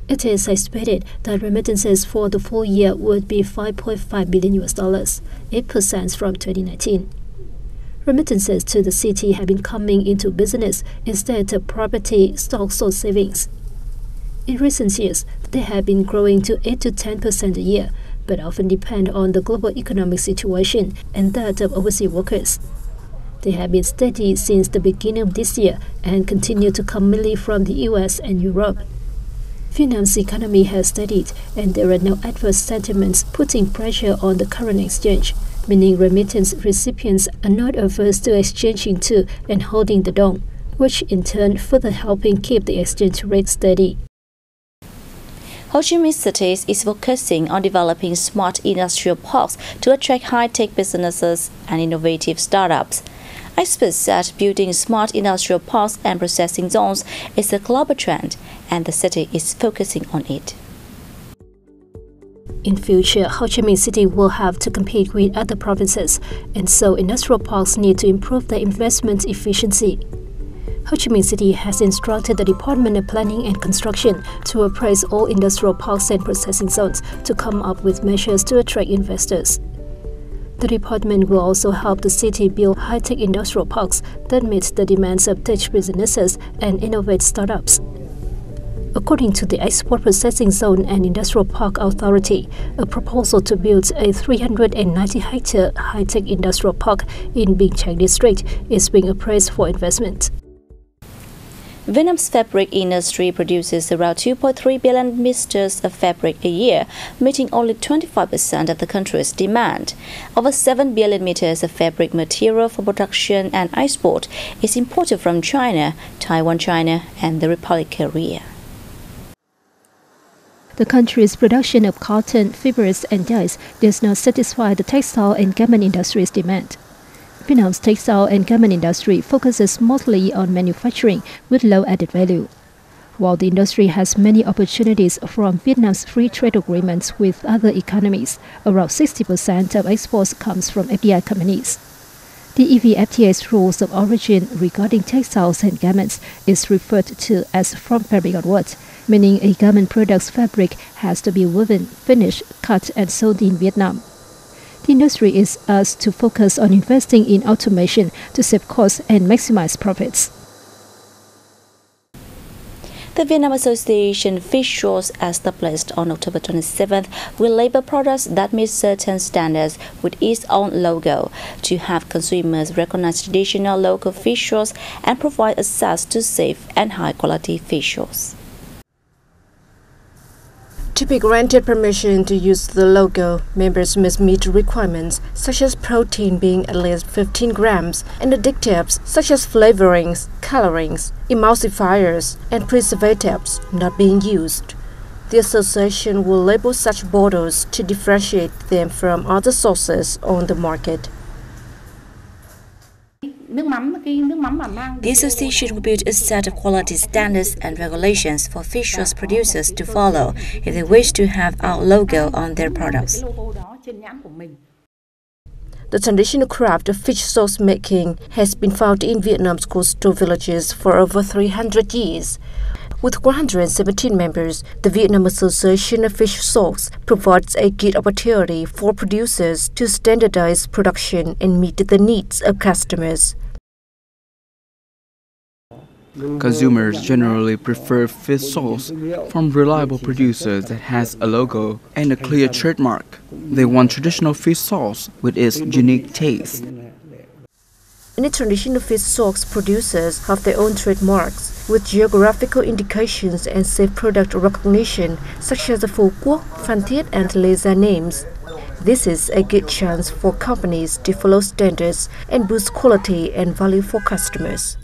It is expected that remittances for the full year would be $5.5 billion, 8% from 2019. Remittances to the city have been coming into business instead of property, stocks, or savings. In recent years, they have been growing to 8 to 10% a year, but often depend on the global economic situation and that of overseas workers. They have been steady since the beginning of this year and continue to come mainly from the US and Europe. Vietnam's economy has steadied, and there are no adverse sentiments putting pressure on the current exchange, meaning remittance recipients are not averse to exchanging to and holding the dong, which in turn further helping keep the exchange rate steady. Ho Chi Minh City is focusing on developing smart industrial parks to attract high-tech businesses and innovative startups. Experts said building smart industrial parks and processing zones is a global trend, and the city is focusing on it. In future, Ho Chi Minh City will have to compete with other provinces, and so industrial parks need to improve their investment efficiency. Ho Chi Minh City has instructed the Department of Planning and Construction to appraise all industrial parks and processing zones to come up with measures to attract investors. The department will also help the city build high-tech industrial parks that meet the demands of tech businesses and innovative startups. According to the Export Processing Zone and Industrial Park Authority, a proposal to build a 390-hectare high-tech industrial park in Binh Chang District is being appraised for investment. Vietnam's fabric industry produces around 2.3 billion meters of fabric a year, meeting only 25% of the country's demand. Over 7 billion meters of fabric material for production and export is imported from China, Taiwan, China, and the Republic of Korea. The country's production of cotton, fibers, and dyes does not satisfy the textile and garment industry's demand. Vietnam's textile and garment industry focuses mostly on manufacturing with low added value. While the industry has many opportunities from Vietnam's free trade agreements with other economies, around 60% of exports comes from FDI companies. The EVFTA's rules of origin regarding textiles and garments is referred to as from fabric onward, meaning a garment product's fabric has to be woven, finished, cut, and sold in Vietnam. The industry is asked to focus on investing in automation to save costs and maximize profits. The Vietnam Association Fish Stores, established on October 27th, will label products that meet certain standards with its own logo to have consumers recognize traditional local fish stores and provide access to safe and high-quality fish stores. To be granted permission to use the logo, members must meet requirements such as protein being at least 15 grams and additives such as flavorings, colorings, emulsifiers, and preservatives not being used. The association will label such bottles to differentiate them from other sources on the market. The association will build a set of quality standards and regulations for fish sauce producers to follow if they wish to have our logo on their products. The traditional craft of fish sauce making has been found in Vietnam's coastal villages for over 300 years. With 117 members, the Vietnam Association of Fish Sauce provides a good opportunity for producers to standardize production and meet the needs of customers. Consumers generally prefer fish sauce from reliable producers that has a logo and a clear trademark. They want traditional fish sauce with its unique taste. Many traditional fish sauce producers have their own trademarks with geographical indications and safe product recognition, such as the Phu Quoc, Phan Thiết, and Lê Gia names. This is a good chance for companies to follow standards and boost quality and value for customers.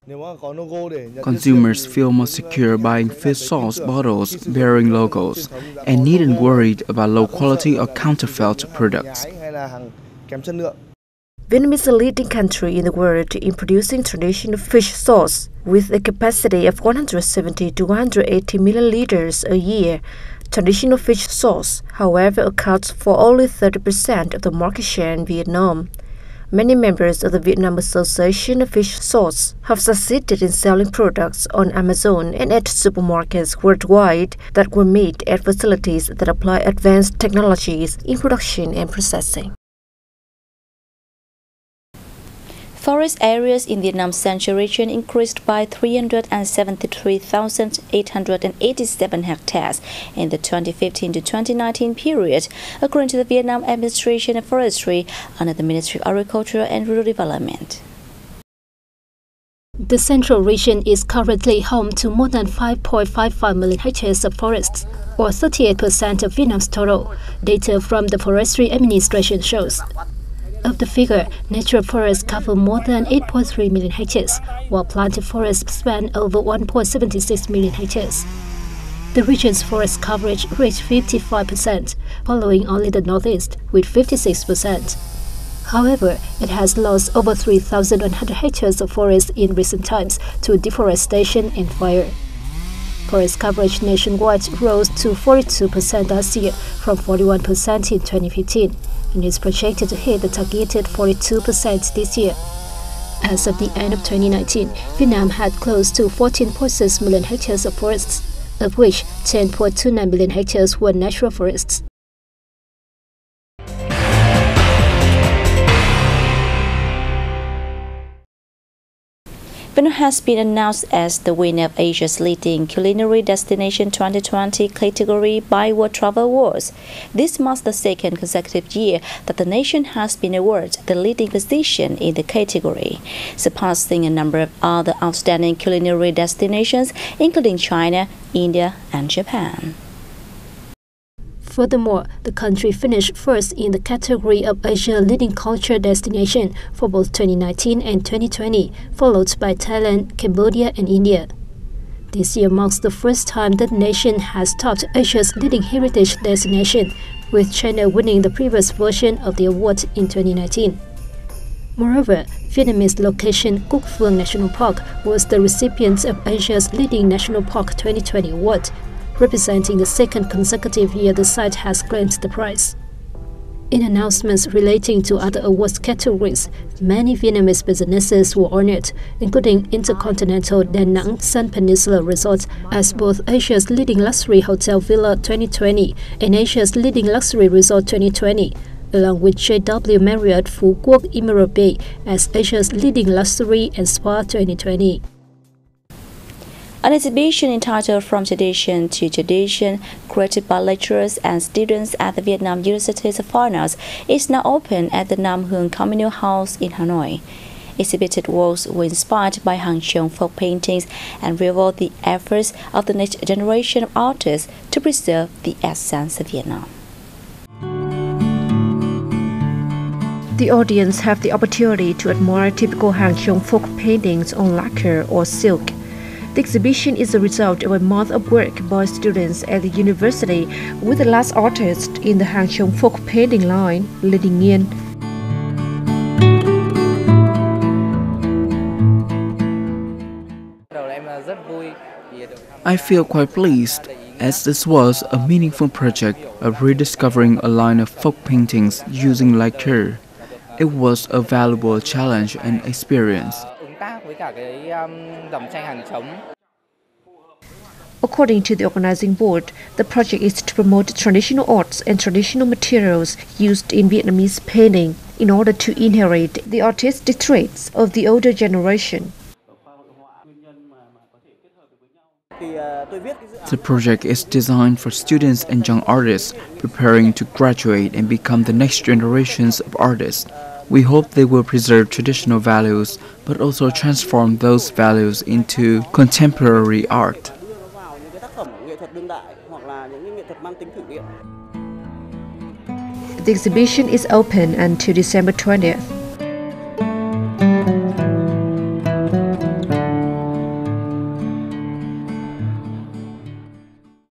Consumers feel more secure buying fish sauce bottles bearing logos and needn't worry about low quality or counterfeit products. Vietnam is a leading country in the world in producing traditional fish sauce, with a capacity of 170 to 180 million liters a year. Traditional fish sauce, however, accounts for only 30% of the market share in Vietnam. Many members of the Vietnam Association of Fish Sauce have succeeded in selling products on Amazon and at supermarkets worldwide that were made at facilities that apply advanced technologies in production and processing. Forest areas in Vietnam's Central region increased by 373,887 hectares in the 2015 to 2019 period, according to the Vietnam Administration of Forestry under the Ministry of Agriculture and Rural Development. The Central region is currently home to more than 5.55 million hectares of forests, or 38% of Vietnam's total, data from the Forestry Administration shows. Of the figure, natural forests cover more than 8.3 million hectares, while planted forests span over 1.76 million hectares. The region's forest coverage reached 55%, following only the Northeast, with 56%. However, it has lost over 3,100 hectares of forest in recent times to deforestation and fire. Forest coverage nationwide rose to 42% last year from 41% in 2015. And is projected to hit the targeted 42% this year. As of the end of 2019, Vietnam had close to 14.6 million hectares of forests, of which 10.29 million hectares were natural forests. Vietnam has been announced as the winner of Asia's leading culinary destination 2020 category by World Travel Awards. This marks the second consecutive year that the nation has been awarded the leading position in the category, surpassing a number of other outstanding culinary destinations, including China, India, and Japan. Furthermore, the country finished first in the category of Asia Leading Culture Destination for both 2019 and 2020, followed by Thailand, Cambodia, and India. This year marks the first time the nation has topped Asia's Leading Heritage Destination, with China winning the previous version of the award in 2019. Moreover, Vietnamese location Cuc Phuong National Park was the recipient of Asia's Leading National Park 2020 award, representing the second consecutive year the site has claimed the prize. In announcements relating to other awards categories, many Vietnamese businesses were honored, including Intercontinental Da Nang Sun Peninsula Resort as both Asia's Leading Luxury Hotel Villa 2020 and Asia's Leading Luxury Resort 2020, along with JW Marriott Phu Quoc Emerald Bay as Asia's Leading Luxury and Spa 2020. An exhibition entitled From Tradition to Tradition, created by lecturers and students at the Vietnam University of Fine Arts, is now open at the Nam Hương Communal House in Hanoi. Exhibited works were inspired by Hang Chung folk paintings and reveal the efforts of the next generation of artists to preserve the essence of Vietnam. The audience have the opportunity to admire typical Hang Chung folk paintings on lacquer or silk. The exhibition is a result of a month of work by students at the university with the last artist in the Hang Chung folk painting line, Lê Đình Nghiên. I feel quite pleased, as this was a meaningful project of rediscovering a line of folk paintings using lacquer. It was a valuable challenge and experience. According to the organizing board, the project is to promote traditional arts and traditional materials used in Vietnamese painting in order to inherit the artistic traits of the older generation. The project is designed for students and young artists preparing to graduate and become the next generations of artists. We hope they will preserve traditional values, but also transform those values into contemporary art. The exhibition is open until December 20th.